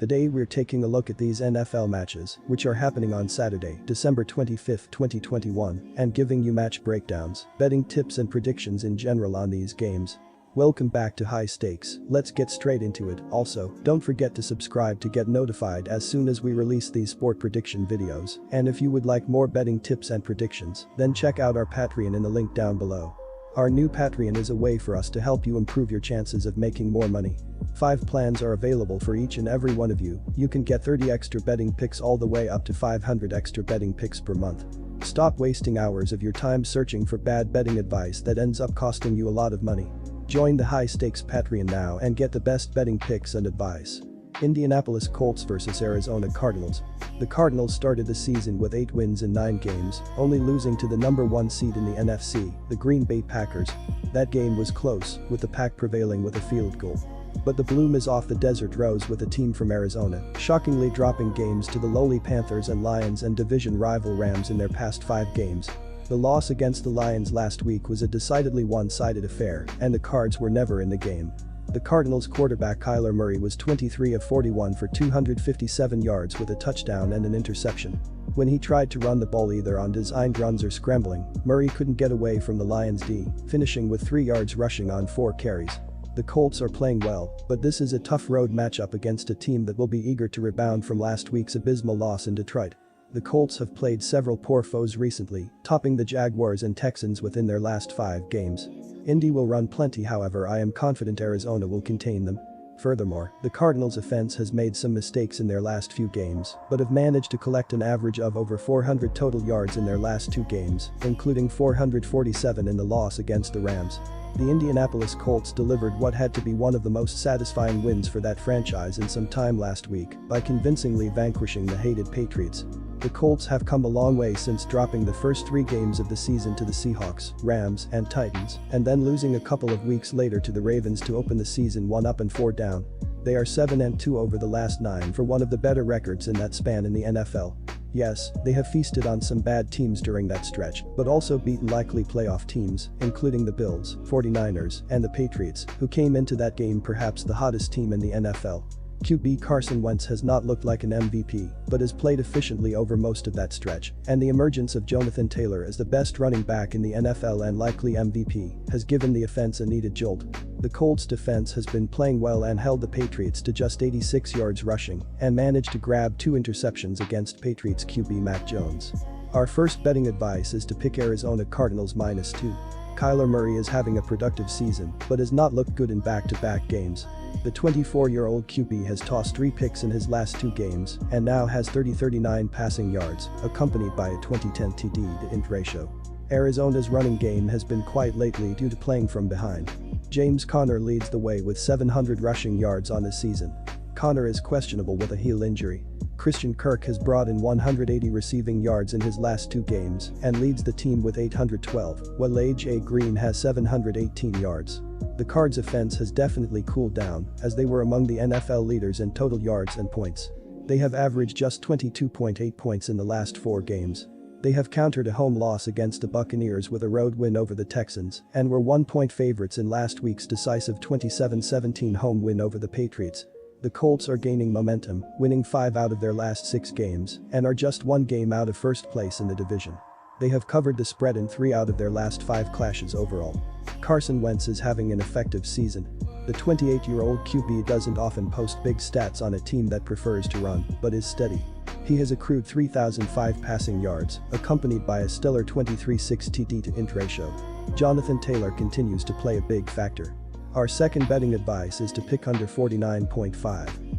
Today we're taking a look at these NFL matches, which are happening on Saturday, December 25, 2021, and giving you match breakdowns, betting tips and predictions in general on these games. Welcome back to High Stakes, let's get straight into it. Also, don't forget to subscribe to get notified as soon as we release these sport prediction videos, and if you would like more betting tips and predictions, then check out our Patreon in the link down below. Our new Patreon is a way for us to help you improve your chances of making more money. 5 plans are available for each and every one of you. You can get 30 extra betting picks all the way up to 500 extra betting picks per month. Stop wasting hours of your time searching for bad betting advice that ends up costing you a lot of money. Join the High Stakes Patreon now and get the best betting picks and advice. Indianapolis Colts vs Arizona Cardinals. The Cardinals started the season with 8 wins in 9 games, only losing to the number 1 seed in the NFC, the Green Bay Packers. That game was close, with the Pack prevailing with a field goal. But the bloom is off the desert rose with a team from Arizona, shockingly dropping games to the lowly Panthers and Lions and division rival Rams in their past 5 games. The loss against the Lions last week was a decidedly one-sided affair, and the Cards were never in the game. The Cardinals quarterback Kyler Murray was 23 of 41 for 257 yards with a touchdown and an interception. When he tried to run the ball either on designed runs or scrambling, Murray couldn't get away from the Lions' D, finishing with 3 yards rushing on 4 carries. The Colts are playing well, but this is a tough road matchup against a team that will be eager to rebound from last week's abysmal loss in Detroit. The Colts have played several poor foes recently, topping the Jaguars and Texans within their last 5 games. Indy will run plenty, however I am confident Arizona will contain them. Furthermore, the Cardinals' offense has made some mistakes in their last few games, but have managed to collect an average of over 400 total yards in their last 2 games, including 447 in the loss against the Rams. The Indianapolis Colts delivered what had to be one of the most satisfying wins for that franchise in some time last week by convincingly vanquishing the hated Patriots. The Colts have come a long way since dropping the first 3 games of the season to the Seahawks, Rams, and Titans, and then losing a couple of weeks later to the Ravens to open the season 1 up and 4 down. They are 7-2 over the last 9 for one of the better records in that span in the NFL. Yes, they have feasted on some bad teams during that stretch, but also beaten likely playoff teams, including the Bills, 49ers, and the Patriots, who came into that game perhaps the hottest team in the NFL. QB Carson Wentz has not looked like an MVP, but has played efficiently over most of that stretch, and the emergence of Jonathan Taylor as the best running back in the NFL and likely MVP has given the offense a needed jolt. The Colts defense has been playing well and held the Patriots to just 86 yards rushing and managed to grab 2 interceptions against Patriots QB Mac Jones. Our first betting advice is to pick Arizona Cardinals -2. Kyler Murray is having a productive season, but has not looked good in back-to-back games. The 24-year-old QB has tossed 3 picks in his last 2 games and now has 39 passing yards, accompanied by a 2010 TD to int ratio. Arizona's running game has been quiet lately due to playing from behind. James Conner leads the way with 700 rushing yards on the season. Conner is questionable with a heel injury. Christian Kirk has brought in 180 receiving yards in his last 2 games and leads the team with 812, while A.J. Green has 718 yards. The Cards' offense has definitely cooled down, as they were among the NFL leaders in total yards and points. They have averaged just 22.8 points in the last 4 games. They have countered a home loss against the Buccaneers with a road win over the Texans and were 1-point favorites in last week's decisive 27-17 home win over the Patriots. The Colts are gaining momentum, winning 5 out of their last 6 games and are just 1 game out of first place in the division. They have covered the spread in 3 out of their last 5 clashes overall. Carson Wentz is having an effective season. The 28-year-old QB doesn't often post big stats on a team that prefers to run, but is steady. He has accrued 3,005 passing yards, accompanied by a stellar 23.6 TD to int ratio. Jonathan Taylor continues to play a big factor. Our second betting advice is to pick under 49.5.